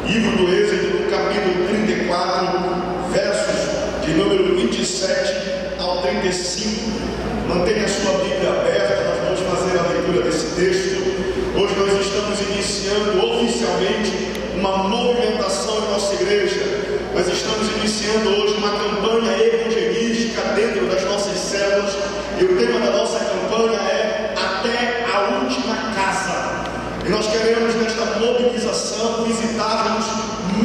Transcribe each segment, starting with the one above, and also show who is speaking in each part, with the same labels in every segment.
Speaker 1: livro do Êxodo, no capítulo 34, versos de número 27 ao 35. Mantenha a sua Bíblia aberta, nós vamos fazer a leitura desse texto. Hoje nós estamos iniciando oficialmente uma movimentação em nossa igreja. Nós estamos iniciando hoje uma campanha evangelística dentro das nossas células, e o tema da nossa campanha é Até a Última Casa. E nós queremos nesta mobilização visitarmos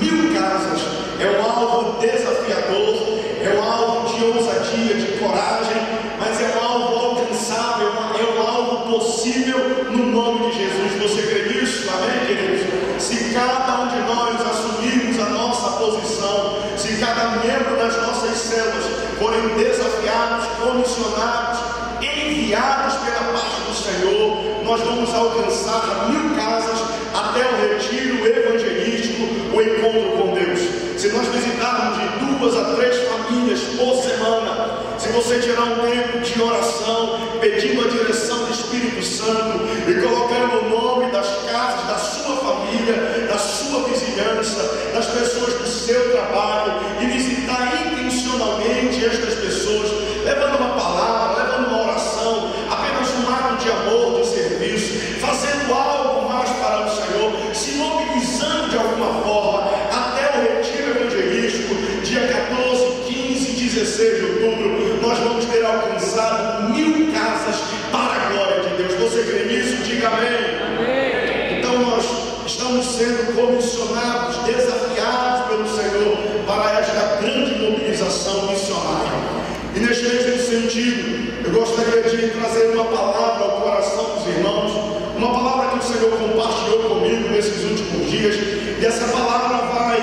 Speaker 1: 1000 casas. É um alvo desafiador, é um alvo de ousadia, de coragem, mas é um alvo alcançável, é um alvo possível no nome de Jesus. Você crê nisso? Amém, queridos? Se cada um de nós assumirmos a nossa posição, se cada membro das nossas células forem desafiados, comissionados, enviados pela parte do Senhor, nós vamos alcançar 1000 casas até o retiro evangelístico, o encontro com Deus. Se nós visitarmos de 2 a 3 famílias por semana, se você tirar um tempo de oração, pedindo a direção do Espírito Santo e colocando o nome das casas da sua família, da sua vizinhança, das pessoas do seu trabalho, e visitar intencionalmente estas pessoas, levando uma palavra, levando uma oração, apenas um ato de amor, de serviço, fazendo algo mais para o Senhor, se mobilizando de alguma forma até o retiro evangelístico, dia 14, 15 e 16 de outubro, nós vamos ter alcançado 1000 casas para a glória de Deus. Você crê nisso? Diga amém. Amém. Então nós estamos sendo comissionados, desafiados pelo Senhor para esta grande mobilização missionária. E neste mesmo sentido, eu gostaria de trazer uma palavra ao coração dos irmãos, uma palavra que o Senhor compartilhou comigo nesses últimos dias, e essa palavra vai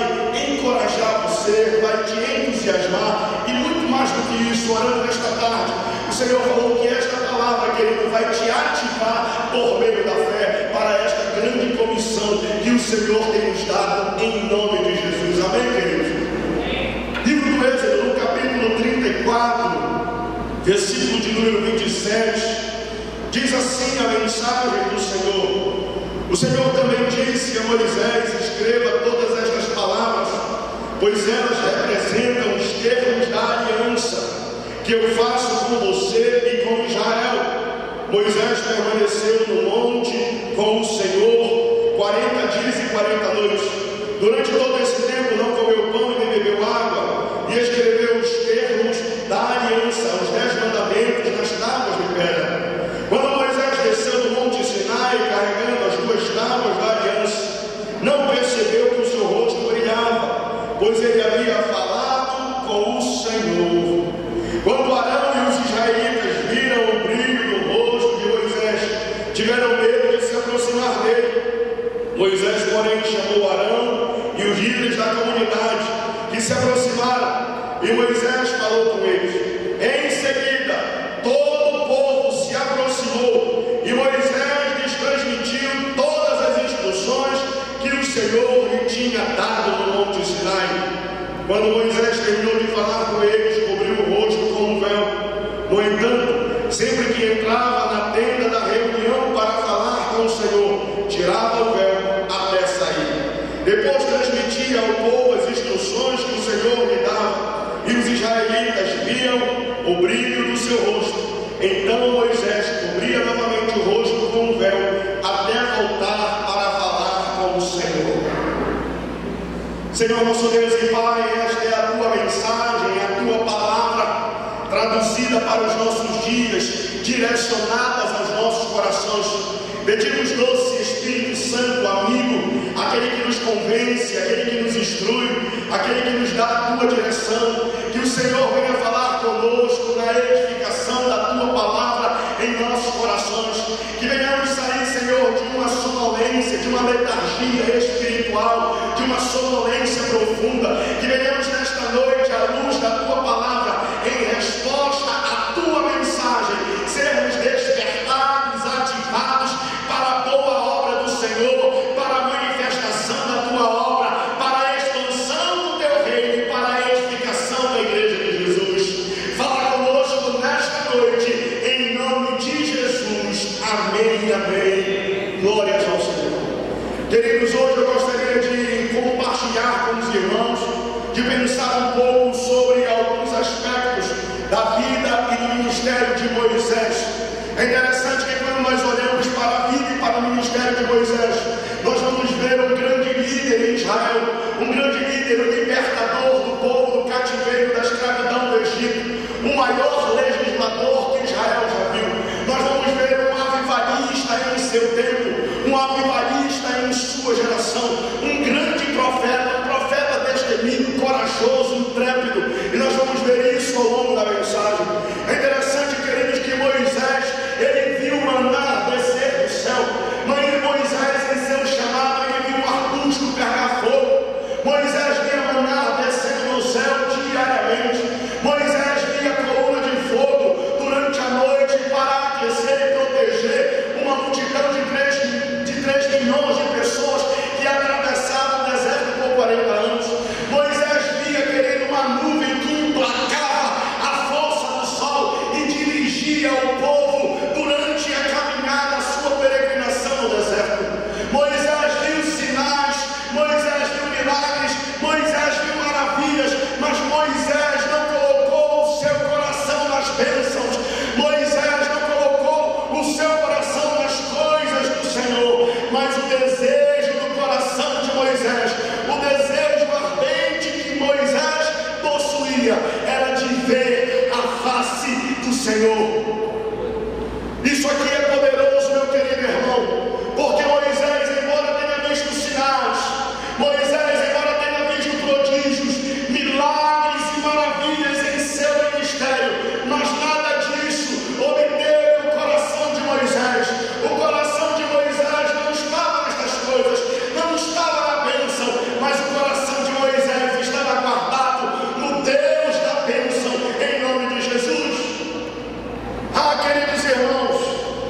Speaker 1: encorajar você, vai te entusiasmar, e muito mais do que isso, orando nesta tarde, o Senhor falou que esta palavra, querido, vai te ativar por meio da fé para esta grande comissão que o Senhor tem nos dado em nome de Jesus. Amém, queridos? Livro do Êxodo, no capítulo 34, versículo de número 27, diz assim a mensagem do Senhor. O Senhor também disse a Moisés: escreva todas estas palavras, pois elas representam os termos da aliança que eu faço com você e com Israel. Moisés permaneceu no monte com o Senhor 40 dias e 40 noites. Durante todo esse tempo não comeu pão e nem bebeu água, e escreveu os termos da aliança, os 10 mandamentos, nas tábuas de pedra. Quando Moisés desceu do monte Sinai, carregando as 2 tábuas da aliança, não percebeu que o seu rosto brilhava, pois ele havia falado com o Senhor. Quando Arão e os israelitas viram o brilho do rosto de Moisés, tiveram medo de se aproximar dele. Moisés, porém, chamou Arão e os líderes da comunidade, que se aproximaram, e Moisés falou com eles. Em seguida, todo o povo se aproximou, e Moisés lhes transmitiu todas as instruções que o Senhor lhe tinha dado no monte Sinai. Quando Moisés terminou de falar com eles, cobriu o rosto com um véu. No entanto, sempre que entrava na tenda da reunião para falar com o Senhor, tirava o véu até sair. Depois transmitia ao povo as instruções que o Senhor lhe dava, e os israelitas viam o brilho do seu rosto. Então Moisés cobria novamente o rosto com um véu, até voltar para falar com o Senhor. Senhor nosso Deus e Pai, esta é a tua mensagem, a tua palavra, traduzida para os nossos dias, direcionadas aos nossos corações. Pedimos, doce Espírito Santo, amigo, aquele que nos convence, aquele que nos instrui, aquele que nos dá a tua direção, que o Senhor venha falar conosco na edificação da tua palavra em nossos corações, que venhamos sair, Senhor, de uma sonolência, de uma letargia espiritual, de uma sonolência profunda, que venhamos nesta noite à luz da tua palavra, em resposta à tua mensagem, sermos despertados, ativados para a boa obra do Senhor, para a manifestação da tua obra, para a expansão do teu reino e para a edificação da igreja de pensar um pouco sobre alguns aspectos da vida e do ministério de Moisés. É interessante que quando nós olhamos para a vida e para o ministério de Moisés, nós vamos ver um grande líder em Israel, um grande líder, um libertador do povo do cativeiro, da escravidão do Egito, o maior legislador que Israel já viu. Nós vamos ver um avivalista em seu tempo, um avivalista em sua geração, um grande profeta, um profeta destemido, corajoso, intrépido, e nós vamos ver isso ao longo da mensagem. É interessante, queridos, que Moisés, ele viu o maná descer do céu, mas Moisés, em seu chamado, ele viu um arbusto pegar fogo. Moisés via maná descendo do céu diariamente. Moisés via coluna de fogo durante a noite para aquecer e proteger uma multidão de 3 milhões de pessoas que atravessavam o deserto por 40 anos. Moisés via, querido, uma nuvem que emplacava a força do sol e dirigia o povo durante a caminhada, a sua peregrinação no deserto. Moisés viu sinais, Moisés viu milagres, Moisés viu maravilhas, mas Moisés não colocou o seu coração nas bênçãos. Moisés não colocou o seu coração nas coisas do Senhor, mas o desejo do coração de Moisés, o desejo ardente que Moisés possuía, era de ver a face do Senhor. Isso aqui é poderoso, meu querido irmão, porque Moisés, embora tenha visto sinais, Moisés, embora tenha visto prodígios, milagres e maravilhas em seu ministério, mas nada disso obteve o coração de Moisés. O coração de Moisés não estava nestas coisas, não estava na bênção, mas o coração de Moisés estava guardado no Deus da bênção, em nome de Jesus. Queridos irmãos,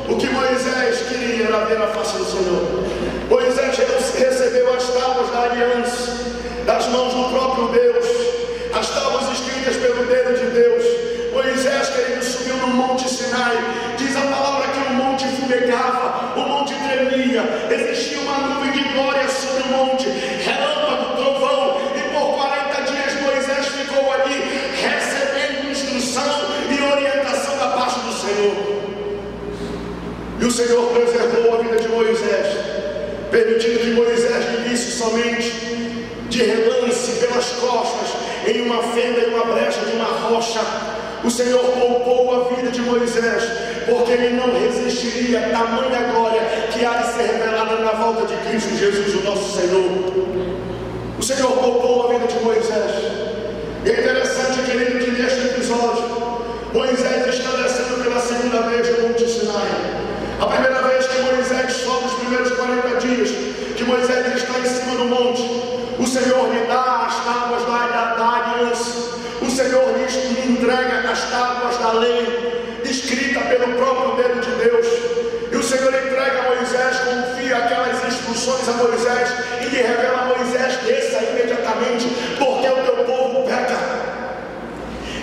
Speaker 1: o que Moisés queria era ver a face do Senhor. Moisés recebeu as tábuas da aliança das mãos do próprio Deus, as tábuas escritas pelo dedo de Deus. Moisés, querido, subiu no monte Sinai. Diz a palavra que o monte fumegava, o monte tremia, existia uma nuvem de glória sobre o monte, relâmpago, trovão, e por 40 dias Moisés ficou ali recebendo instrução e orientação da parte do Senhor. E o Senhor preservou a vida de Moisés, permitindo que Moisés vivisse somente de relance pelas costas, em uma fenda, em uma brecha de uma rocha. O Senhor poupou a vida de Moisés, porque ele não resistiria a tamanha glória que há de ser revelada na volta de Cristo Jesus, o nosso Senhor. O Senhor poupou a vida de Moisés. E é interessante, querido, que neste episódio Moisés está descendo pela segunda vez no monte Sinai. A primeira vez que Moisés sobe os primeiros 40 dias, que Moisés está em cima do monte, o Senhor lhe dá as tábuas da aliança. O Senhor lhe entrega as tábuas da lei, escrita pelo próprio dedo de Deus. E o Senhor entrega a Moisés, confia aquelas instruções a Moisés e lhe revela a Moisés: desça imediatamente, porque o teu povo peca.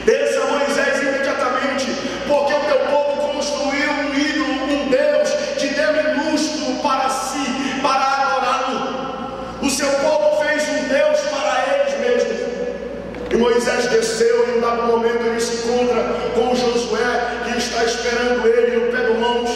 Speaker 1: Desça, Moisés, imediatamente, porque o teu povo construiu um ídolo, um Deus de Deus minúsculo para si, para adorá-lo. O seu povo fez um Deus para eles mesmos. E Moisés desceu, e em um dado momento ele se encontra com Josué, que está esperando ele no pé do monte.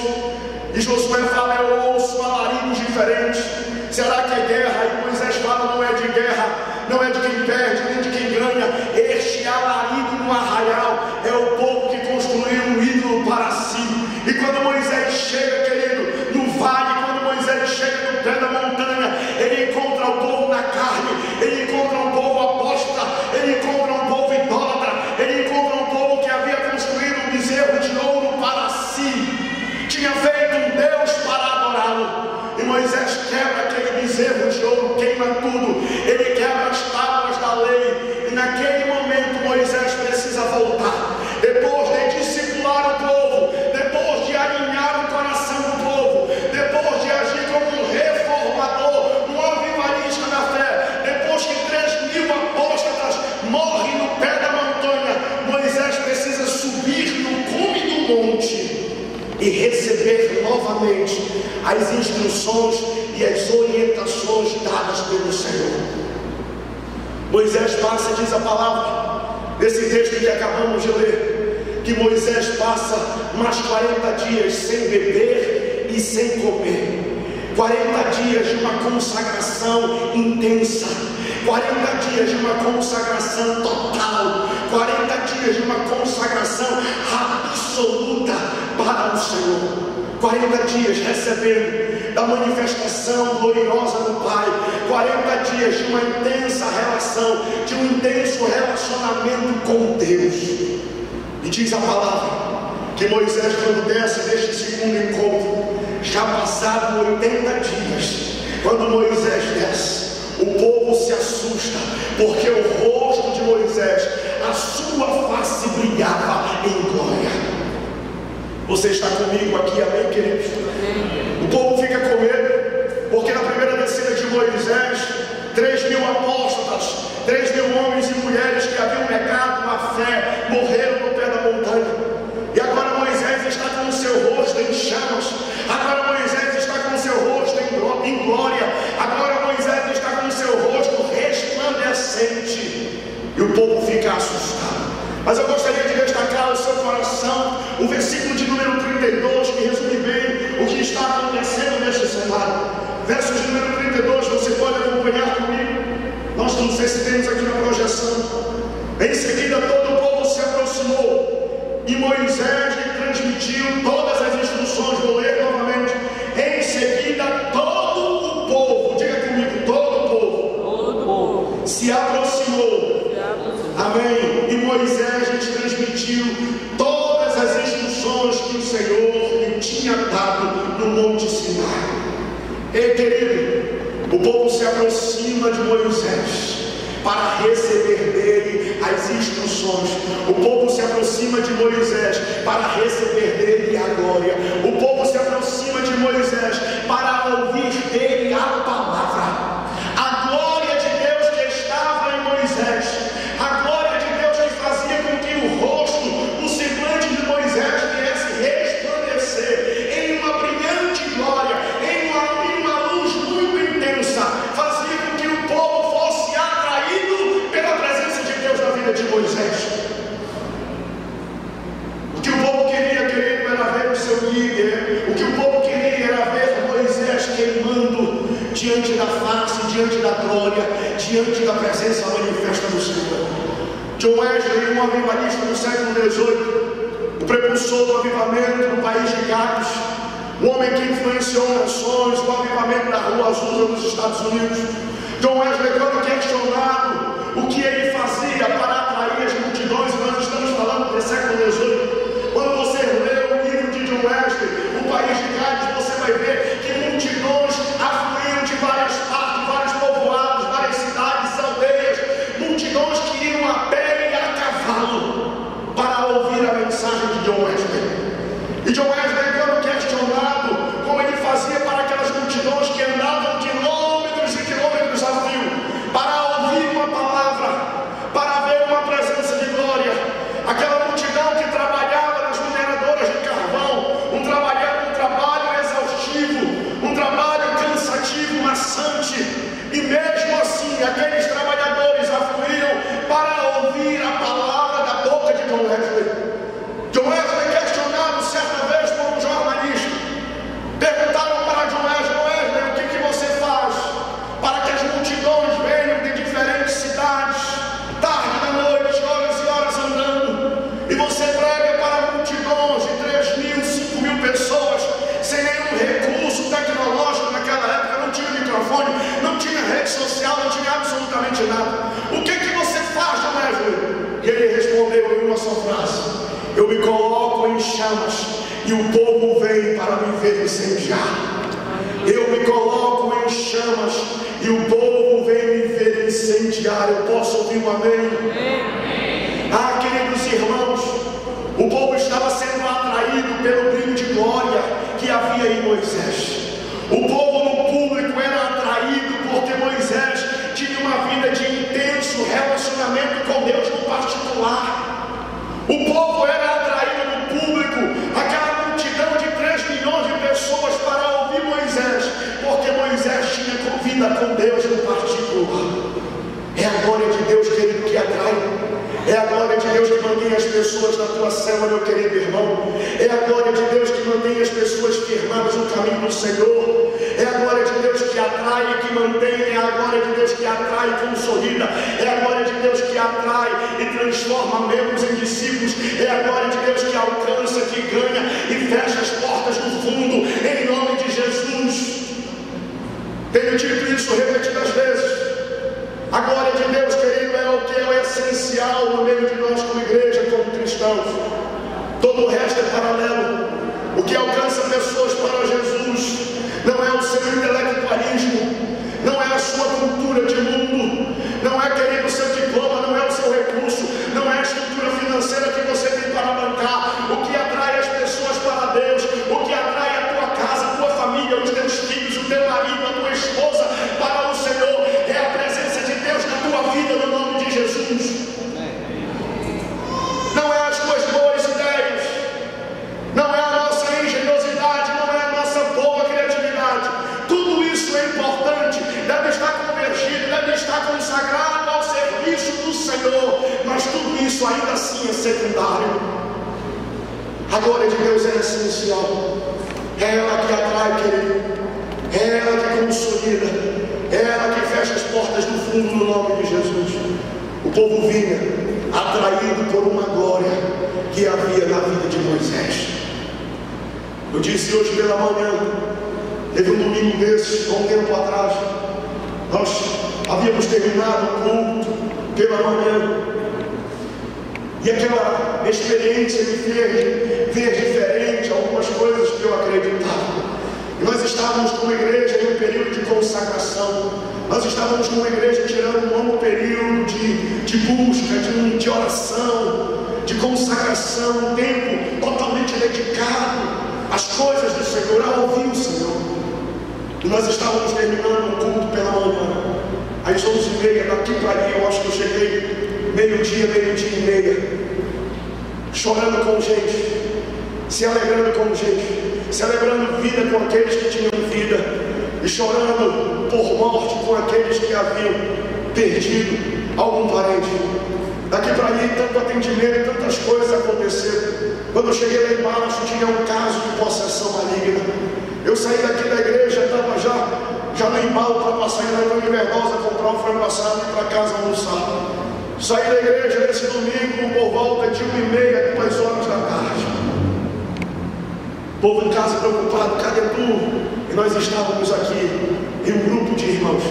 Speaker 1: E Josué fala: eu ouço alaridos diferentes. Será que é guerra? E Moisés fala: não é de guerra, não é de quem perde, nem de quem ganha. Este alarido no arraial é o povo que construiu um ídolo para si. E quando Moisés chega, querido, no vale, quando Moisés chega no pé da montanha, ele encontra o povo na carne, ele encontra um povo apóstata, ele encontra um povo idólatra, ele encontra um povo que havia construído um bezerro de ouro para si, tinha feito um Deus para adorá-lo. E Moisés quebra aquele bezerro de ouro, queima tudo, ele quebra as tábuas da lei. E naquele momento Moisés precisa voltar, depois de discipular o povo, depois de alinhar o coração do povo, depois de agir como um reformador, um avivalista da fé, depois que 3.000 apóstatas morrem no pé da montanha, Moisés precisa subir no cume do monte e receber novamente as instruções e as orientações dadas pelo Senhor. Moisés passa, diz a palavra, nesse texto que acabamos de ler, que Moisés passa mais 40 dias sem beber e sem comer. 40 dias de uma consagração intensa, 40 dias de uma consagração total, 40 dias de uma consagração absoluta para o Senhor. 40 dias recebendo da manifestação gloriosa do Pai, 40 dias de uma intensa relação, de um intenso relacionamento com Deus. E diz a palavra que Moisés, quando desce deste segundo encontro, já passaram 80 dias, quando Moisés desce, o povo se assusta, porque o rosto de Moisés, a sua face brilhava em glória. Você está comigo aqui, amém, queridos? O povo fica com medo, porque na primeira descida de Moisés, 3.000 apóstolos, 3.000 homens e mulheres que haviam negado a fé, morreram no pé da montanha. E agora Moisés está com o seu rosto em chamas, agora Moisés está com o seu rosto em glória, agora Moisés está com o seu rosto resplandecente, e o povo fica assustado. Mas eu gostaria de destacar ao seu coração o versículo de número 32, que resume bem o que está acontecendo neste cenário. Versos de número 32, você pode acompanhar comigo. Nós não sei se temos aqui na projeção. Em seguida todo o povo se aproximou, e Moisés lhe transmitiu todas as instruções. Vou ler novamente. Em seguida todo o povo, diga comigo, todo o povo se aproximou. Amém. E Moisés lhes transmitiu todas as instruções que o Senhor lhe tinha dado no Monte Sinai. Ei, querido, o povo se aproxima de Moisés para receber dele as instruções. O povo se aproxima de Moisés para receber dele a glória. O povo se aproxima de Moisés para ouvir dele a palavra. A glória de Deus que estava em Moisés, a glória de Deus que fazia com que o rosto, o semblante de Moisés viesse resplandecer em uma brilhante glória, em uma luz muito intensa, fazia com que o povo fosse atraído pela presença de Deus na vida de Moisés. O que o povo queria, querido, era ver o seu líder. O que o povo queria era ver Moisés queimando diante da face, diante da glória, diante da presença manifesta do Senhor. John Wesley, um avivalista do século XVIII, o prepulsor do avivamento no país de Gales, um homem que influenciou nações, o avivamento da Rua Azusa nos Estados Unidos. John Wesley, quando questionado o que ele fazia para atrair as multidões, nós estamos falando do século XVIII. Quando você lê o livro de John Wesley, o país de Gales, você vai ver que multidões afluíam de várias partes, vários povoados, várias cidades, aldeias, multidões que iam a pé e a cavalo para ouvir a mensagem de John Wesley. E John Wesley, quando questionado como ele fazia para aquelas multidões que andavam quilômetros e quilômetros a fio para ouvir uma palavra, para ver uma presença de glória, aquela multidão que trabalhava nas mineradoras de carvão, um trabalho exaustivo, um trabalho cansativo, maçante, e mesmo assim aqueles trabalhadores afluíram para ouvir a palavra da boca de John Wesley. John Wesley, questionado certa vez por um jornalista, perguntaram para John Wesley, o que você faz para que as multidões venham de diferentes cidades, tarde da noite, horas e horas andando, e você prega para multidões de 3.000, 5.000 pessoas, sem nenhum recurso tecnológico naquela época, não tinha microfone, não tinha rede social, não tinha absolutamente nada. O que você faz, John Wesley? E ele respondeu em uma só frase: eu me coloco em chamas e o povo vem para me ver incendiar. Eu me coloco em chamas e o povo vem me ver incendiar. Eu posso ouvir um amém? Ah, queridos irmãos, o povo estava sendo atraído pelo brilho de glória que havia em Moisés. O povo no público era atraído porque Moisés tinha uma vida de intenso relacionamento com Deus no particular. O povo era atraído no público, aquela multidão de 3 milhões de pessoas para ouvir Moisés, porque Moisés tinha vida com Deus no particular. É a glória de É a glória de Deus que mantém as pessoas na tua célula, meu querido irmão. É a glória de Deus que mantém as pessoas firmadas no caminho do Senhor. É a glória de Deus que atrai e que mantém. É a glória de Deus que atrai e consolida. É a glória de Deus que atrai e transforma membros em discípulos. É a glória de Deus que alcança, que ganha e fecha as portas do fundo, em nome de Jesus. Tenho dito isso repetidas vezes. A glória de Deus, querido, é o que é o essencial no meio de nós como igreja, como cristãos. Todo o resto é paralelo. O que alcança pessoas para Jesus não é o seu intelectualismo, não é a sua cultura de mundo, não é, querido, o seu diploma, não é o seu recurso, não é a estrutura financeira que você tem para bancar. O que atrai as pessoas para Deus, o que atrai a tua casa, a tua família, os teus filhos, o teu marido, a tua esposa para o Senhor, é a presença de Deus na tua vida, no nome de Jesus. Não é as tuas boas ideias, não é a nossa engenhosidade, não é a nossa boa criatividade. Tudo isso é importante, deve estar convergido, deve estar consagrado ao serviço do Senhor, mas tudo isso ainda assim é secundário. A glória de Deus é essencial. É ela que atrai, querido, é ela que consolida, é ela que fecha as portas do fundo no nome de Jesus. O povo vinha atraído por uma glória que havia na vida de Moisés. Eu disse hoje pela manhã, teve um domingo desses, há um tempo atrás, nós havíamos terminado o culto pela manhã, e aquela experiência me fez ver diferente algumas coisas que eu acreditava. E nós estávamos como igreja em um período de consagração. Nós estávamos como igreja tirando um longo período de busca, de oração, de consagração, um tempo totalmente dedicado às coisas do Senhor, a ouvir o Senhor. E nós estávamos terminando o culto pela manhã, às 11h30, daqui para ali, eu acho que eu cheguei meio-dia e meia, chorando com gente, se alegrando com gente, celebrando vida com aqueles que tinham vida, e chorando por morte com aqueles que haviam perdido algum parente. Daqui para ali, tanto atendimento, tantas coisas aconteceram. Quando eu cheguei lá embaixo, tinha um caso de possessão maligna. Eu saí daqui da igreja, estava já no embalo para passar em Antônio Verdosa, comprar um frango assado e ir para casa almoçar. Saí da igreja nesse domingo por volta de 1h30, 2h da tarde. O povo em casa preocupado, cadê tu? E nós estávamos aqui em um grupo de irmãos.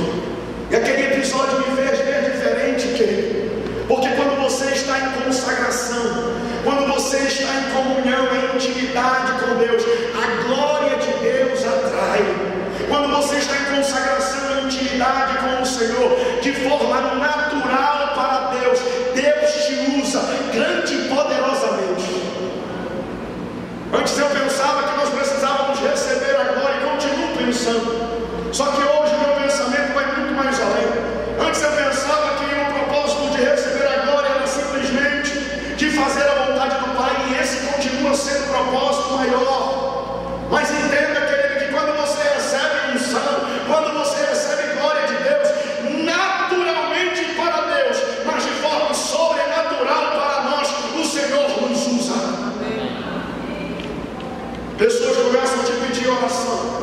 Speaker 1: E aquele episódio me fez ver diferente, querido. Porque quando você está em consagração, quando você está em comunhão, em intimidade com Deus, a glória de Deus atrai. Quando você está em consagração, em intimidade com o Senhor, de forma natural para Deus, Deus te usa grande e poderosamente. Antes eu pensava que nós precisávamos receber a glória e continuo pensando. Só que hoje meu pensamento vai muito mais além. Antes eu pensava que o propósito de receber a glória era simplesmente de fazer a vontade do Pai, e esse continua sendo o propósito maior. Mas entenda, querido, que quando você recebe unção, quando você recebe glória de Deus, naturalmente para Deus, mas de forma sobrenatural para nós, o Senhor nos usa. Pessoas começam a te pedir oração,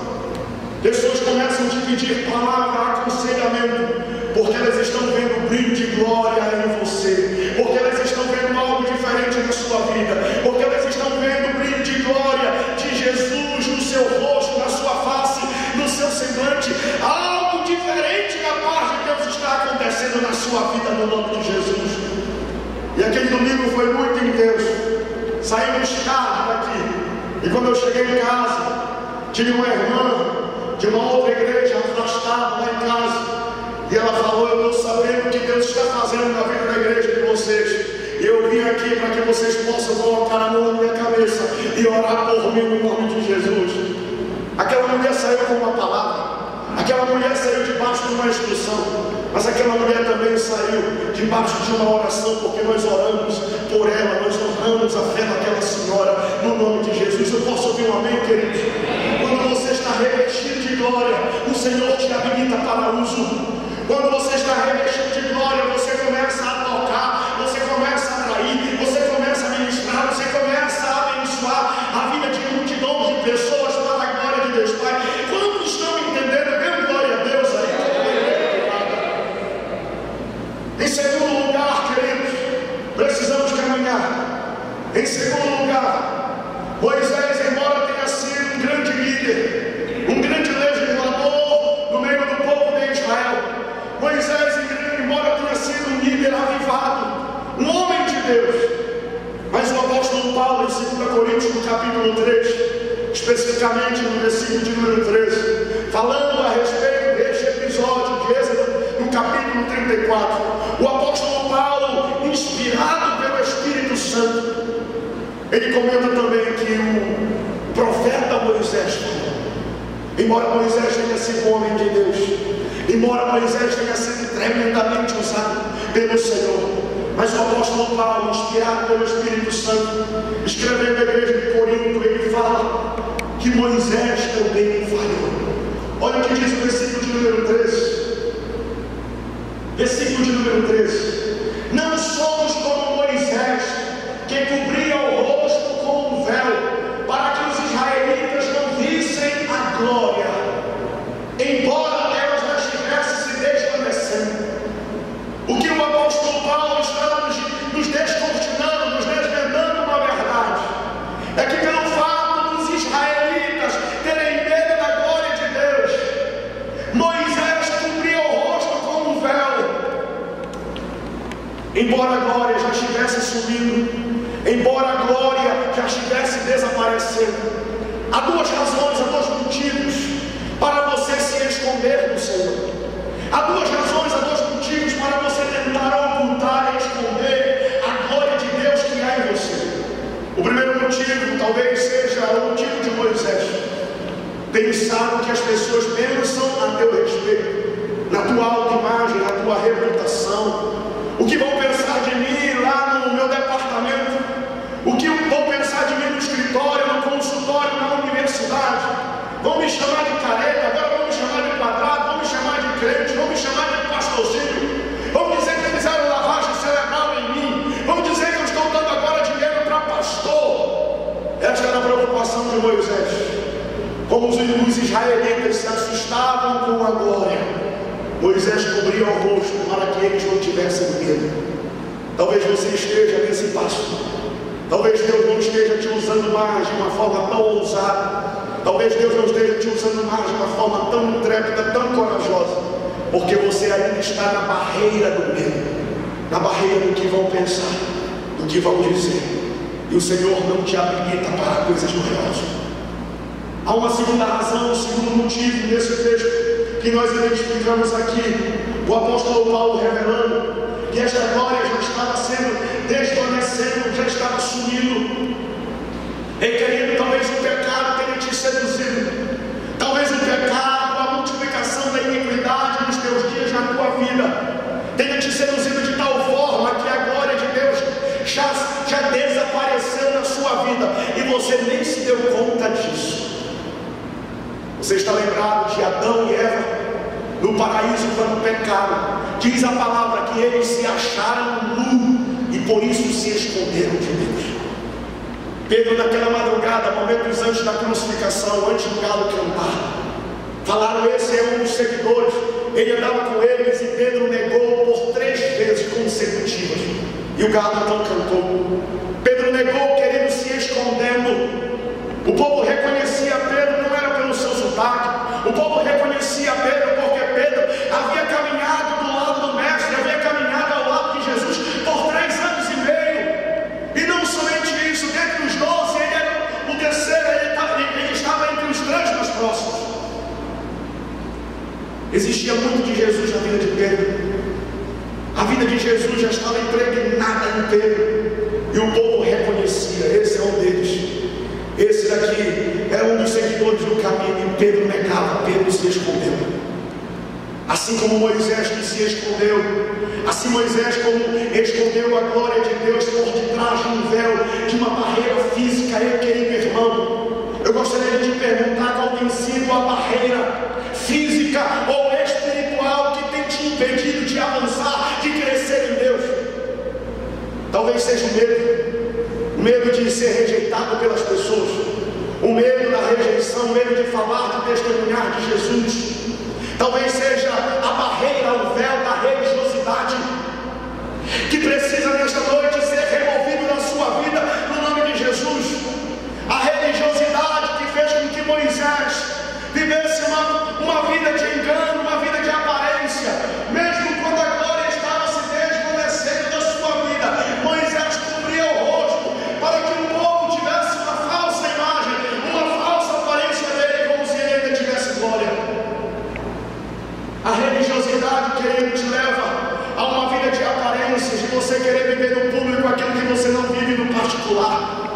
Speaker 1: pessoas começam a te pedir palavra, aconselhamento, porque elas estão vendo o brilho de glória em você, porque elas estão vendo algo diferente na sua vida, porque elas estão vendo o brilho de glória de Jesus no seu rosto, na sua face, no seu semblante. Algo diferente da parte de Deus está acontecendo na sua vida, no nome de Jesus. E aquele domingo foi muito intenso. Saímos tarde daqui, e quando eu cheguei em casa, tinha uma irmã de uma outra igreja afastada lá em casa, e ela falou: eu estou sabendo o que Deus está fazendo na vida da igreja de vocês. Eu vim aqui para que vocês possam colocar a mão na minha cabeça e orar por mim no nome de Jesus. Aquela mulher saiu com uma palavra, aquela mulher saiu debaixo de uma instrução, mas aquela mulher também saiu debaixo de uma oração, porque nós oramos por ela, nós honramos a fé daquela senhora no nome de Jesus. Eu posso ouvir um amém, queridos? Quando você está revestido de glória, o Senhor te habilita para uso. Quando você está revestido de glória, você começa a tocar, você começa precisamos caminhar. Em segundo lugar, Moisés, embora tenha sido um grande líder, um grande legislador no meio do povo de Israel, Moisés, embora tenha sido um líder avivado, um homem de Deus, mas o apóstolo Paulo, em 2 Coríntios, no capítulo 3, especificamente no versículo de número 13, falando a respeito deste episódio de Êxodo, no capítulo 34, o apóstolo Paulo, inspirado pelo Espírito Santo, ele comenta também que o profeta Moisés, embora Moisés tenha sido homem de Deus, embora Moisés tenha sido tremendamente usado pelo Senhor, mas o apóstolo Paulo, inspirado pelo Espírito Santo, escrevendo a igreja de Corinto, ele fala que Moisés também falhou. Olha o que diz o versículo de número 13. Versículo de número 13. Não somos como Moisés, que cobria o rosto com um véu, para que os israelitas não vissem a glória, embora Deus já estivesse se desvanecendo. O que o apóstolo Paulo está nos descortinando, nos desvendando uma verdade, é que pelo fato dos israelitas terem medo da glória de Deus, Moisés cobria o rosto com um véu, embora a glória já estivesse sumindo, embora a glória já estivesse desaparecendo. Há duas razões, há dois motivos para você se esconder do Senhor. Há duas razões, há dois motivos para você tentar ocultar e esconder a glória de Deus que há em você. O primeiro motivo talvez seja o motivo de Moisés. Pensar que as pessoas pensam a teu respeito, na tua autoimagem, na tua reputação. O que vão pensar de mim lá no meu departamento? O que vão pensar de mim no escritório, no consultório, na universidade? Vão me chamar de careta, agora vão me chamar de quadrado, vão me chamar de crente, vão me chamar de pastorzinho, vão dizer que fizeram lavagem cerebral em mim, vão dizer que eu estou dando agora dinheiro para pastor. Esta era a preocupação de Moisés. Como os israelitas se assustavam com a glória, Moisés cobria o rosto para que eles não tivessem medo. Talvez você esteja nesse passo. Talvez Deus não esteja te usando mais de uma forma tão ousada. Talvez Deus não esteja te usando mais de uma forma tão intrépida, tão corajosa, porque você ainda está na barreira do medo, na barreira do que vão pensar, do que vão dizer. E o Senhor não te habilita para coisas maiores. Há uma segunda razão, um segundo motivo nesse texto que nós identificamos aqui. O apóstolo Paulo revelando que esta glória já estava sendo desvanecendo, já estava sumindo. Ei, querido, talvez o pecado tenha te seduzido. Talvez o pecado, a multiplicação da iniquidade nos teus dias, na tua vida, tenha te seduzido de tal forma que a glória de Deus já desapareceu na sua vida e você nem se deu conta disso. Você está lembrado de Adão e Eva no paraíso quando pecaram? Diz a palavra que eles se acharam nus e por isso se esconderam de Deus. Pedro, naquela madrugada, momentos antes da crucificação, antes do galo cantar, falaram: esse é um dos seguidores. Ele andava com eles e Pedro negou por 3 vezes consecutivas. E o galo então cantou. Pedro negou, querendo se escondendo. O povo reconhecia Pedro, não era pelo seu sotaque. O povo reconhecia Pedro porque Pedro havia caminhado do lado do mestre, havia caminhado ao lado de Jesus por 3 anos e meio. E não somente isso, dentre os 12, ele era o terceiro, ele estava entre os 3 mais próximos. Existia muito de Jesus na vida de Pedro. A vida de Jesus já estava impregnada em Pedro. E o povo reconhecia: esse é um deles. Esse daqui é um dos seguidores do caminho. E Pedro negava, Pedro se escondeu. Assim como Moisés que se escondeu, assim Moisés como escondeu a glória de Deus por detrás de um véu, de uma barreira física. Eu, querido irmão, eu gostaria de te perguntar qual tem sido a barreira física ou espiritual que tem te impedido de avançar, de crescer em Deus. Talvez seja o medo de ser rejeitado pelas pessoas, o medo da rejeição, o medo de falar, de testemunhar de Jesus. Talvez seja a barreira, o véu da religiosidade, que precisa nesta noite ser não vive no particular.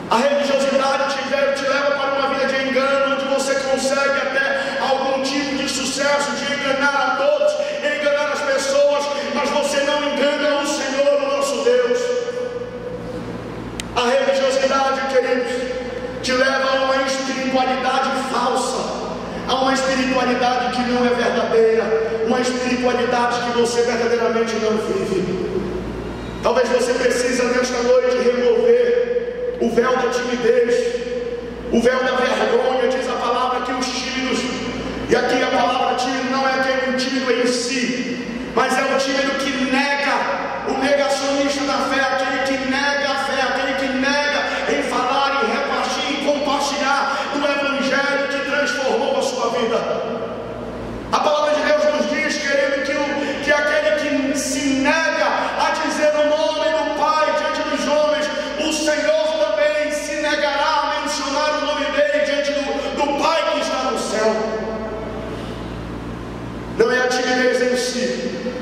Speaker 1: A religiosidade te leva para uma vida de engano, onde você consegue até algum tipo de sucesso, de enganar a todos, enganar as pessoas, mas você não engana o Senhor, o nosso Deus. A religiosidade, queridos, te leva a uma espiritualidade falsa, a uma espiritualidade que não é verdadeira, uma espiritualidade que você verdadeiramente não vive. Talvez você precise nesta noite remover o véu da timidez, o véu da vergonha. Diz a palavra que os tímidos, e aqui a palavra tímido não é aquele tímido em si, mas é o tímido que nega, o negacionista da fé, aquele que nega a fé, aquele que nega em falar, em repartir, em compartilhar do evangelho que transformou a sua vida. A palavra de Deus nos diz, querido, que aquele que se nega a dizer o nome do Pai diante dos homens, o Senhor também se negará a mencionar o nome dele diante do Pai que está no céu. Não é a timidez em si,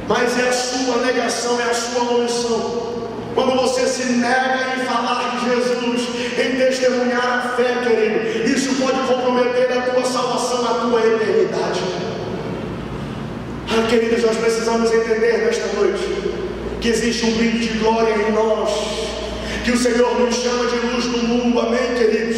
Speaker 1: mas é a sua negação, é a sua omissão. Quando você se nega em falar de Jesus, em testemunhar a fé, querido, isso pode comprometer a tua salvação, a tua eternidade. Queridos, nós precisamos entender nesta noite que existe um brilho de glória em nós, que o Senhor nos chama de luz do mundo. Amém, queridos?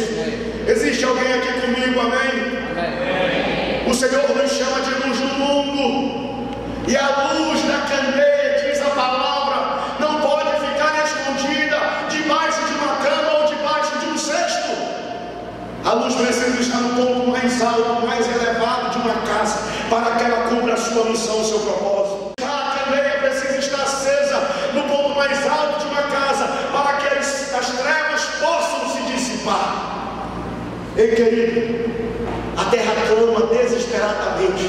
Speaker 1: Existe alguém aqui comigo? Amém? Amém. O Senhor nos chama de luz do mundo, e a luz da candeia, diz a palavra, não pode ficar escondida debaixo de uma cama ou debaixo de um cesto. A luz precisa estar no ponto mais alto, mais elevado de uma casa, para que ela cubra a sua missão, o seu propósito. A candeia precisa estar acesa no ponto mais alto de uma casa, para que as trevas possam se dissipar. Ei, querido, a terra clama desesperadamente,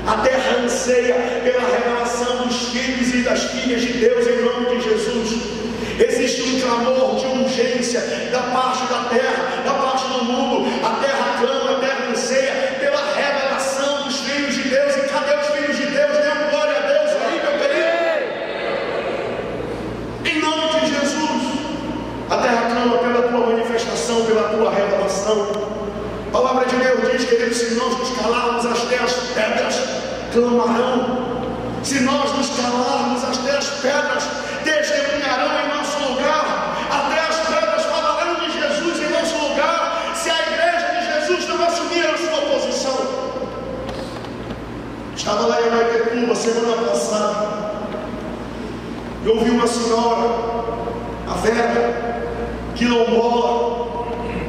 Speaker 1: a terra anseia pela revelação dos filhos e das filhas de Deus em nome de Jesus. Existe um clamor de urgência da parte da terra, da parte do mundo. A terra clama, a terra anseia pela revelação dos filhos de Deus. E cadê os filhos de Deus? Dê glória a Deus aí, meu querido. Em nome de Jesus, a terra clama pela tua manifestação, pela tua revelação. A palavra de Deus diz, querido, se nós nos calarmos, até as pedras clamarão. Se nós nos calarmos, até as pedras testemunharão em nosso lugar. Até as pedras falarão de Jesus em nosso lugar, se a igreja de Jesus não assumir a sua posição. Estava lá em Abaetetuba semana passada e ouvi uma senhora, a Vera, quilombola.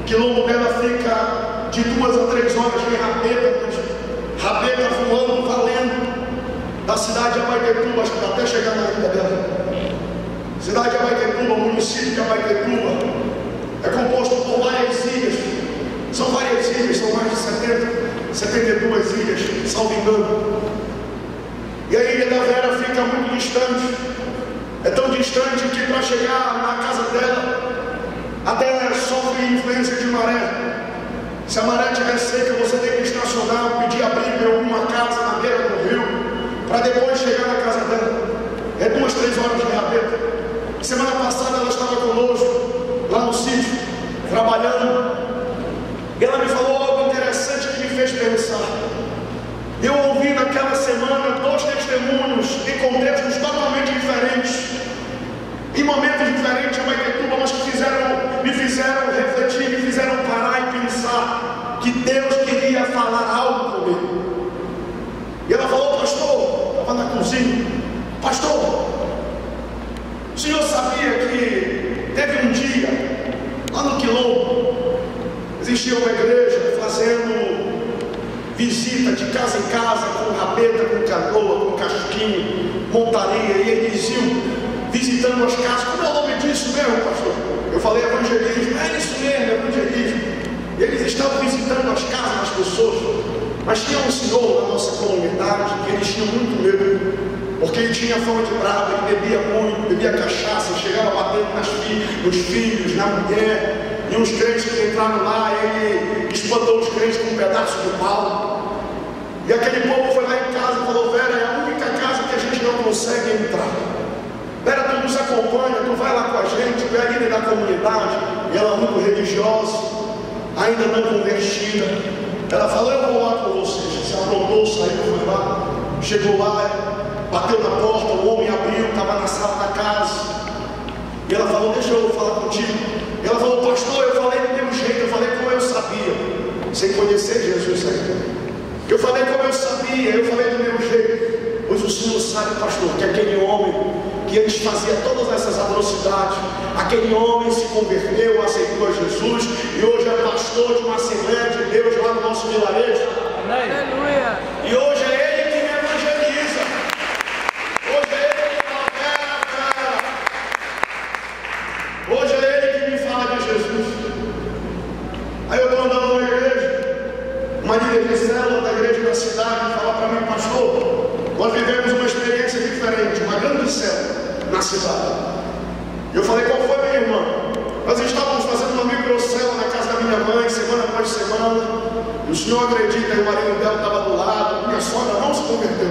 Speaker 1: O quilombo dela fica de 2 a 3 horas de rabeta voando, valendo, da cidade de Abaetetuba até chegar na ilha dela. Cidade de Abaetetuba, município de Abaetetuba, é composto por várias ilhas. São várias ilhas, são mais de 72 ilhas, salvo engano. E a ilha da Vera fica muito distante. É tão distante que para chegar na casa dela, até ela sofre influência de maré. Se a maré estiver seca, você tem que estacionar, pedir abrigo em alguma casa na beira do rio, para depois chegar na casa dela. É 2, 3 horas de rabeta. Semana passada ela estava conosco, lá no sítio, trabalhando. E ela me falou algo interessante que me fez pensar. Eu ouvi naquela semana 2 testemunhos em contextos totalmente diferentes, em momentos diferentes, mas que me fizeram refletir, me fizeram parar e pensar que Deus queria falar algo comigo. E ela falou: pastor, estava na cozinha, pastor, o senhor sabia que teve um dia, lá no Quilombo, existia uma igreja fazendo visita de casa em casa, com rabeta, com canoa, com casquinho, montaria, e eles iam visitando as casas. Como é o nome disso mesmo, pastor? Eu falei evangelismo. É isso mesmo, evangelismo. E eles estavam visitando as casas das pessoas. Mas tinha um senhor na nossa comunidade que eles tinham muito medo, porque ele tinha fama de bravo, ele bebia muito, bebia cachaça, chegava batendo nos filhos, na mulher. E uns crentes que entraram lá, ele espantou os crentes com um pedaço de pau. E aquele povo foi lá em casa e falou: Vera, é a única casa que a gente não consegue entrar. Vera, tu nos acompanha, tu vai lá com a gente, tu é líder da comunidade. E ela muito religiosa, ainda não convertida. Ela falou, eu vou lá com vocês. Se aprontou, saiu, foi lá. Chegou lá, bateu na porta, o homem abriu, estava na sala da casa. E ela falou, deixa eu falar contigo. E ela falou, pastor, eu falei do meu jeito, eu falei como eu sabia, sem conhecer Jesus ainda. Eu falei como eu sabia, eu falei do meu jeito. Pois o Senhor sabe, pastor, que aquele homem que antes fazia todas essas atrocidades, aquele homem se converteu, aceitou a Jesus e hoje é pastor de uma Assembleia de Deus lá no nosso vilarejo.
Speaker 2: Aleluia.
Speaker 1: E hoje é ele que me evangeliza. Hoje é ele que fala, pera. Hoje é ele que me fala de Jesus. Aí eu estou andando na igreja, uma líder de célula da igreja da cidade fala para mim, pastor, nós vivemos uma experiência diferente, uma grande célula na cidade. Eu falei, qual foi, minha irmã? Nós estávamos fazendo uma microcélula na casa da minha mãe, semana após semana. E o senhor acredita, e o marido dela estava do lado, minha sogra não se converteu,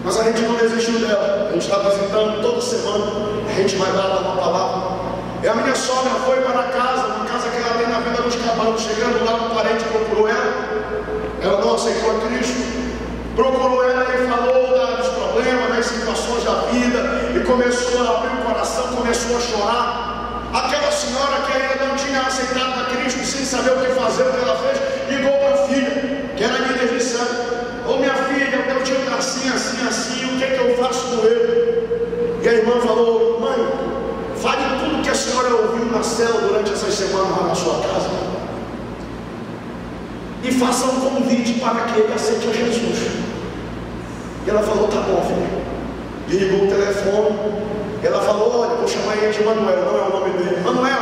Speaker 1: mas a gente não desistiu dela. A gente está visitando toda semana, a gente vai lá dar uma palavra. E a minha sogra foi para casa, uma casa que ela tem na Vila dos Cabalos. Chegando lá, um parente procurou ela não aceitou a Cristo. Procurou ela e falou dos problemas, das situações da vida, e começou a abrir o coração, começou a chorar. Aquela senhora que ainda não tinha aceitado a Cristo, sem saber o que fazer, o que ela fez, ligou para a filha, que era líder de célula. Ô minha filha, o teu tio está assim, o que é que eu faço com ele? E a irmã falou, mãe, fale tudo que a senhora ouviu na célula durante essas semanas lá na sua casa. E faça um convite para que ele aceite a Jesus. E ela falou, tá bom, filho. E ligou o telefone. Ela falou, olha, vou chamar ele de Manuel, não é o nome dele. Manuel,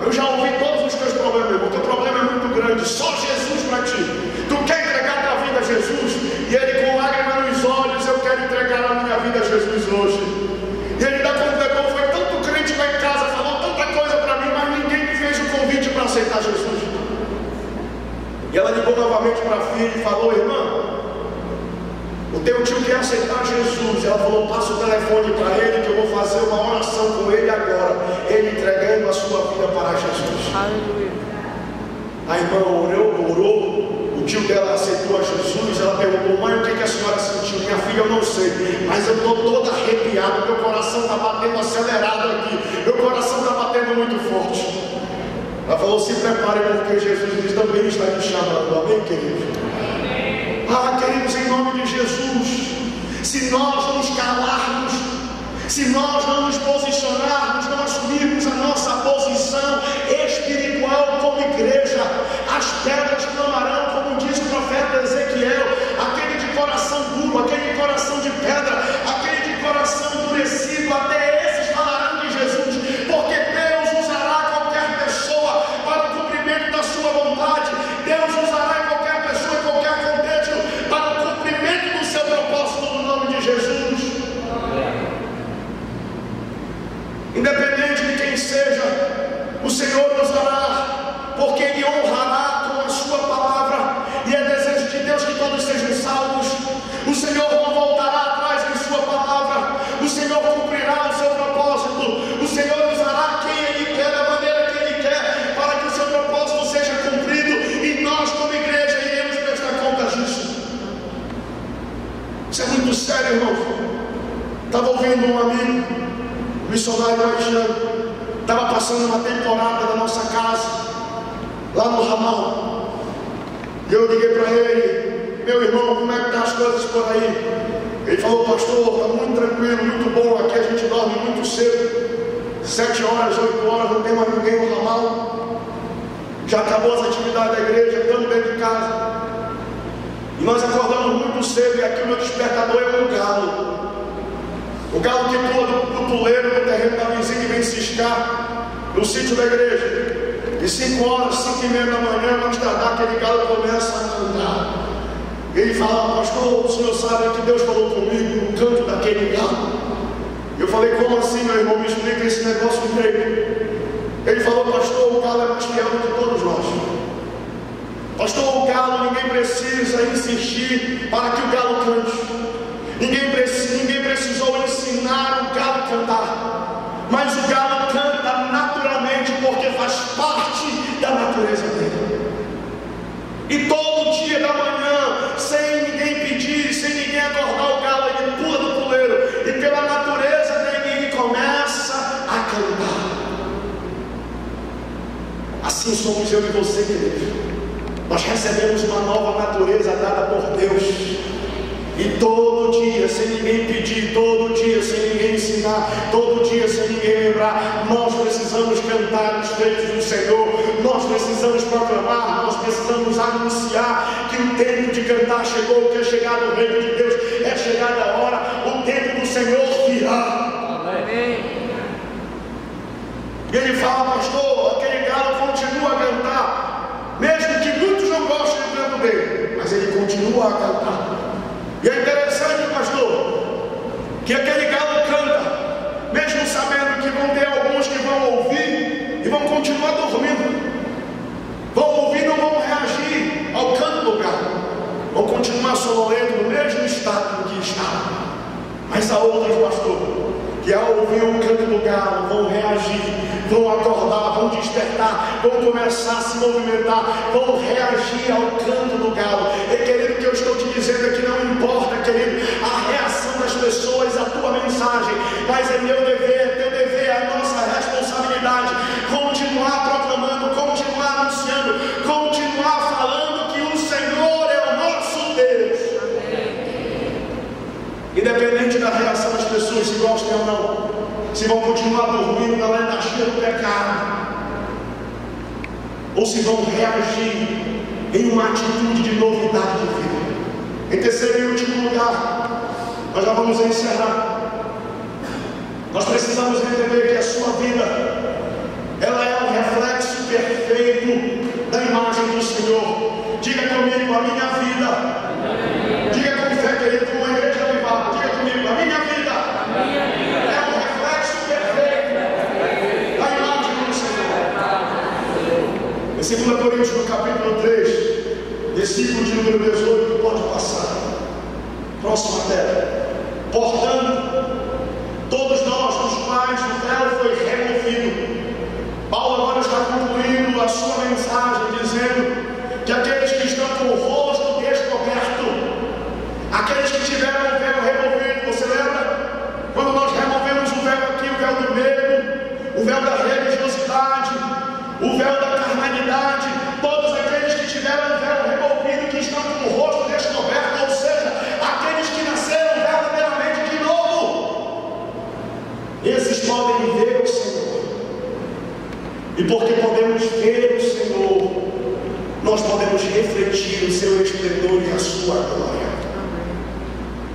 Speaker 1: eu já ouvi todos os teus problemas, irmão. Teu problema é muito grande, só Jesus para ti. Tu quer entregar tua vida a Jesus? E ele com lágrimas nos olhos, eu quero entregar a minha vida a Jesus hoje. E ele ainda completou, foi tanto crente lá em casa, falou tanta coisa para mim, mas ninguém me fez o convite para aceitar Jesus. E ela ligou novamente para a filha e falou, irmã, o teu tio quer aceitar Jesus. Ela falou, passa o telefone para ele que eu vou fazer uma oração com ele agora, ele entregando a sua vida para Jesus.
Speaker 2: Aleluia.
Speaker 1: A irmã orou, o tio dela aceitou a Jesus. Ela perguntou, mãe, o que a senhora sentiu? Minha filha, eu não sei, mas eu estou toda arrepiada, meu coração está batendo acelerado aqui, meu coração está batendo muito forte. Ela falou, se prepare porque Jesus também está te chamando, amém, queridos? Ah, queridos, em nome de Jesus, se nós nos calarmos, se nós não nos posicionarmos, não assumirmos a nossa posição espiritual como igreja, as pedras clamarão, como diz o profeta Ezequiel, aquele de coração duro, aquele de coração de pedra, aquele de coração endurecido, até esses falarão de Jesus, porque Deus usará qualquer pessoa para o cumprimento da sua vontade. Deus usará qualquer pessoa em qualquer contexto para o cumprimento do seu propósito no nome de Jesus. Independente de quem seja, o Senhor nos dará, porque Ele honrará com a sua palavra, e é desejo de Deus que todos sejam salvos. O Senhor não voltará atrás de sua palavra, o Senhor cumprirá o seu propósito, o Senhor usará quem Ele quer, da maneira que Ele quer, para que o seu propósito seja cumprido, e nós como igreja iremos prestar contas disso. Isso é muito sério, irmão. Estava ouvindo um amigo, missionário haitiano, estava passando uma temporada na nossa casa, lá no ramal, e eu liguei para ele, meu irmão, como é que estão as coisas por aí? Ele falou, pastor, está muito tranquilo, muito bom, aqui a gente dorme muito cedo, 7 horas, 8 horas, não tem mais ninguém no ramal, já acabou as atividades da igreja, estamos dentro de casa, e nós acordamos muito cedo, e aqui o meu despertador é um galo. O galo que pula do puleiro no terreno da vizinha e vem ciscar no sítio da igreja. E 5 horas, 5 e meia da manhã, mais tardar, aquele galo começa a cantar. E ele fala, pastor, o senhor sabe que Deus falou comigo no canto daquele galo? Eu falei, como assim, meu irmão? Me explica esse negócio direito. Ele falou, pastor, o galo é mais fiel do que todos nós. Pastor, o galo, ninguém precisa insistir para que o galo cante. Ninguém precisou ensinar o galo a cantar. mas o galo canta naturalmente porque faz parte da natureza dele. E todo dia da manhã, sem ninguém pedir, sem ninguém acordar o galo, ele pula do puleiro e pela natureza dele ele começa a cantar. Assim somos eu e você, querido. Nós recebemos uma nova natureza dada por Deus. E todo dia, sem ninguém pedir, todo dia, sem ninguém ensinar, todo dia, sem ninguém lembrar, nós precisamos cantar os feitos do Senhor, nós precisamos proclamar, nós precisamos anunciar que o tempo de cantar chegou, que é chegado o reino de Deus, é chegada a hora, o tempo do Senhor virá. Amém. E ele fala, pastor, aquele galo continua a cantar, mesmo que muitos não gostem do canto dele, mas ele continua a cantar. E é interessante, pastor, que aquele galo canta, mesmo sabendo que vão ter alguns que vão ouvir e vão continuar dormindo, vão ouvir e não vão reagir ao canto do galo, vão continuar sonolento no mesmo estado em que está. Mas há outros, pastor, que ao ouvir o canto do galo vão reagir, vão acordar, vão despertar, vão começar a se movimentar, vão reagir ao canto do galo. E querido, o que eu estou te dizendo é que não importa, querido, a reação das pessoas à tua mensagem, mas é meu dever, teu dever, é a nossa responsabilidade, continuar proclamando, continuar anunciando, continuar falando que o Senhor é o nosso Deus. Independente da reação das pessoas, se gostem ou não, se vão continuar dormindo na letargia do pecado, ou se vão reagir em uma atitude de novidade de vida. Em terceiro e último lugar, nós já vamos encerrar. Nós precisamos entender que a sua vida, ela é um reflexo perfeito da imagem do Senhor. Diga comigo, a minha vida. Diga com fé, querido, como uma igreja avivada. Diga comigo, a minha vida é um reflexo perfeito da imagem do Senhor. Em 2 Coríntios, no capítulo 3, versículo de número 18, pode passar. Próxima tela. Portanto, todos nós, dos quais o véu foi removido. Paulo agora está concluindo a sua mensagem, dizendo que aqueles que estão com o rosto descoberto, aqueles que tiveram o véu removido, você lembra? Quando nós removemos o véu aqui, o véu do medo, o véu da religiosidade, o véu da carnalidade, todos aqueles que tiveram o véu removido, que estão com o rosto descoberto, ou seja, aqueles que nasceram verdadeiramente de novo, esses podem ver o Senhor. E porque podemos ver o Senhor, nós podemos refletir o seu esplendor e a sua glória.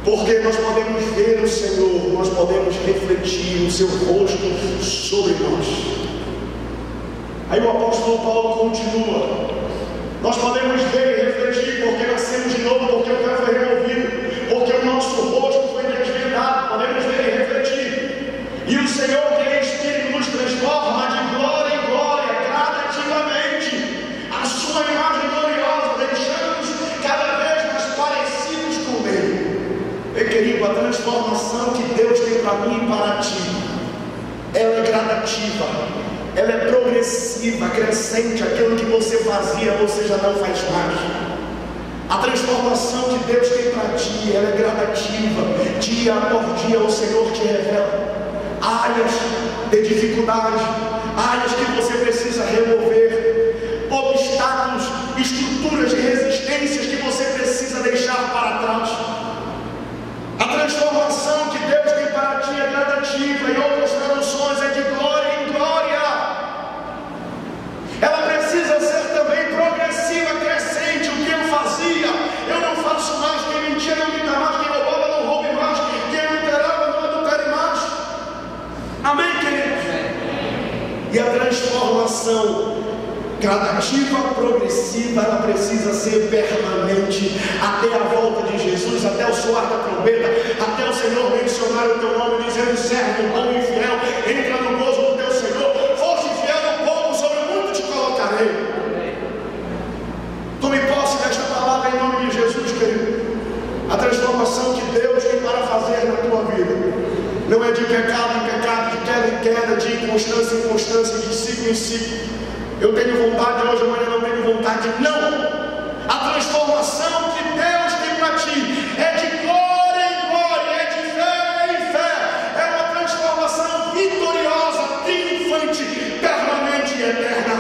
Speaker 1: Porque nós podemos ver o Senhor, nós podemos refletir o seu rosto sobre nós. Aí o apóstolo Paulo continua. Nós podemos ver e refletir porque nascemos de novo, porque o véu foi removido, porque o nosso rosto foi desvendado. Podemos ver e refletir. E o Senhor, que é Espírito, nos transforma de glória em glória, gradativamente, a sua imagem gloriosa, deixando-nos cada vez mais parecidos com Ele. E querido, a transformação que Deus tem para mim e para ti, ela é gradativa, ela é progressiva, crescente. Aquilo que você fazia, você já não faz mais. A transformação que Deus tem para ti, ela é gradativa. Dia após dia o Senhor te revela áreas de dificuldade, áreas que você precisa remover, obstáculos, estruturas de resistências que você precisa deixar para trás. A transformação que Deus tem para ti é gradativa, em outras traduções é de glória em glória. Ela precisa ser também progressiva, crescente. O que eu fazia, eu não faço mais. Quem mentia não minta mais, quem roubava não roube mais, quem adulterava não adultere mais. Amém, queridos? E a transformação gradativa, progressiva, ela precisa ser permanente até a volta de Jesus, até o soar da trombeta, até o Senhor mencionar o teu nome, dizendo: servo bom e fiel, entra no gozo do teu Senhor. Foste fiel no pouco, sobre muito te colocarei. Tome posse desta palavra em nome de Jesus, querido. A transformação que Deus tem para fazer na tua vida não é de pecado em pecado, de queda em queda, de inconstância em inconstância, de ciclo em ciclo. Eu tenho vontade hoje, amanhã não tenho vontade. Não! A transformação que Deus tem para ti é de glória em glória, é de fé em fé. É uma transformação vitoriosa, triunfante, permanente e eterna.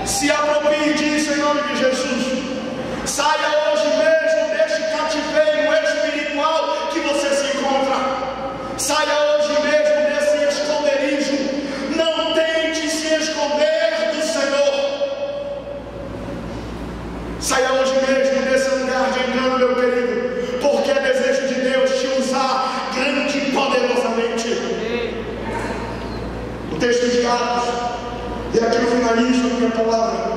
Speaker 1: Se aproprie disso em nome de Jesus. Saia hoje mesmo deste cativeiro espiritual que você se encontra. Saia hoje mesmo desse esconderijo. Não tente se esconder do Senhor. Saia hoje mesmo desse lugar de engano, meu querido, porque é desejo de Deus te usar grande e poderosamente. O texto de Atos, e aqui eu finalizo a minha palavra,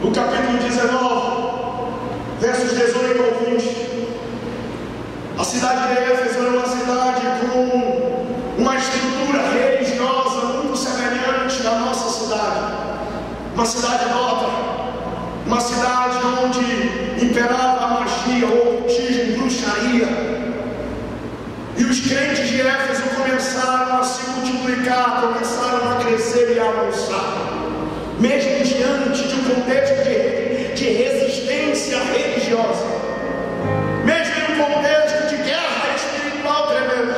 Speaker 1: no capítulo 19, versos 18 ao 20. A cidade de Éfeso era uma cidade com uma estrutura religiosa muito semelhante à nossa cidade. Uma cidade idólatra, uma cidade onde imperava a magia, o ocultismo, bruxaria. E os crentes de Éfeso começaram a se multiplicar, começaram a crescer e a avançar, mesmo diante de um contexto de resistência religiosa, mesmo em um contexto de guerra espiritual tremenda.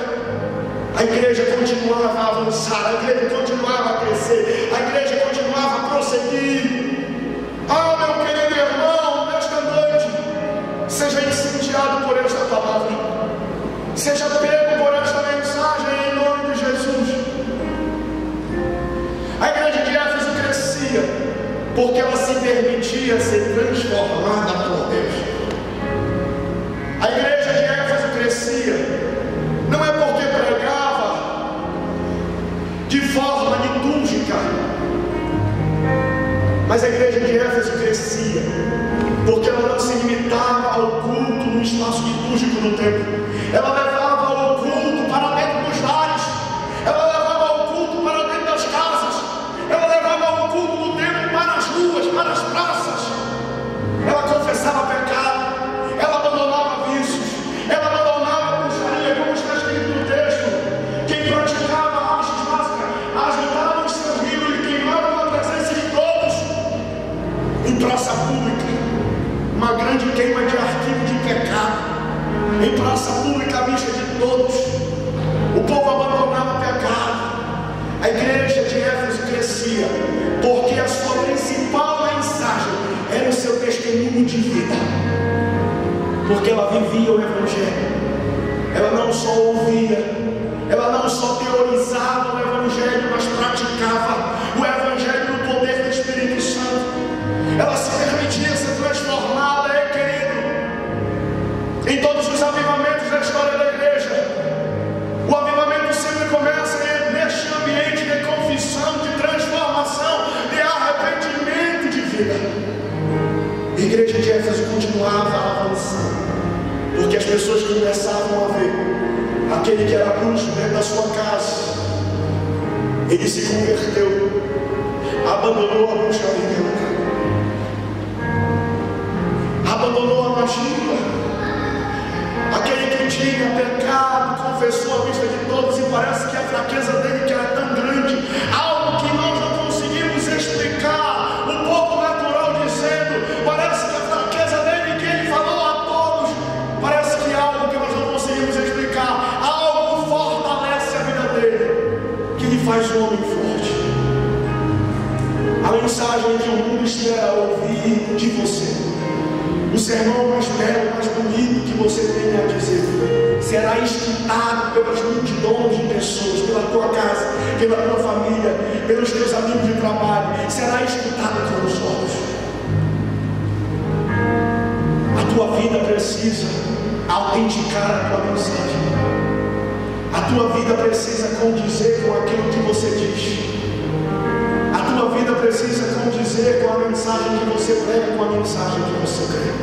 Speaker 1: A igreja continuava a avançar, a igreja continuava a crescer, a igreja continuava a prosseguir. Ah, meu querido irmão, nesta noite, seja incendiado por esta palavra, seja pego por esta mensagem em nome de Jesus. A igreja de Éfeso crescia porque ela se permitia ser transformada por Deus. A igreja de Éfeso crescia não é porque pregava de forma litúrgica, mas a igreja de Éfeso crescia porque ela não se limitava ao culto no espaço litúrgico do templo. Ela levava o culto para dentro dos lares, ela levava o culto para dentro das casas, ela levava o culto do templo para as ruas, para as praças. Ela confessava pecado, ela abandonava vícios, ela abandonava a bruxaria, como está escrito no texto. Quem praticava artes mágicas ajudava os seus rios e queimavam a presença de todos. Em praça pública, uma grande queima de arquivo de pecado. Em praça pública à vista de todos, o povo abandonava o pecado. A igreja de Éfeso crescia porque a sua principal mensagem era o seu testemunho de vida, porque ela vivia o Evangelho. Ela não só ouvia, ela não só teorizava o Evangelho, mas praticava o Evangelho no poder do Espírito Santo. Ela se permitia ser transformada, querido. Em todos os avivamentos da história da igreja, o avivamento sempre começa neste ambiente de confissão, de transformação, de arrependimento de vida. A igreja de Éfeso continuava a avançar, porque as pessoas começavam a ver aquele que era bruxo dentro da sua casa. Ele se converteu, abandonou a bruxaria, abandonou a magia. Aquele que tinha pecado, confessou à vista de todos, e parece que a fraqueza dele que era tão grande, algo que nós não conseguimos explicar, um pouco natural dizendo, parece que a fraqueza dele que ele falou a todos, parece que é algo que nós não conseguimos explicar, algo fortalece a vida dele, que lhe faz um homem forte. A mensagem que o mundo espera ouvir de você, o sermão mais belo, mais bonito que você tem a dizer, será escutado pelas multidões de pessoas, pela tua casa, pela tua família, pelos teus amigos de trabalho, será escutado pelos outros. A tua vida precisa autenticar a tua mensagem. A tua vida precisa condizer com aquilo que você diz. A tua vida precisa condizer com a mensagem que você prega, com a mensagem que você crê.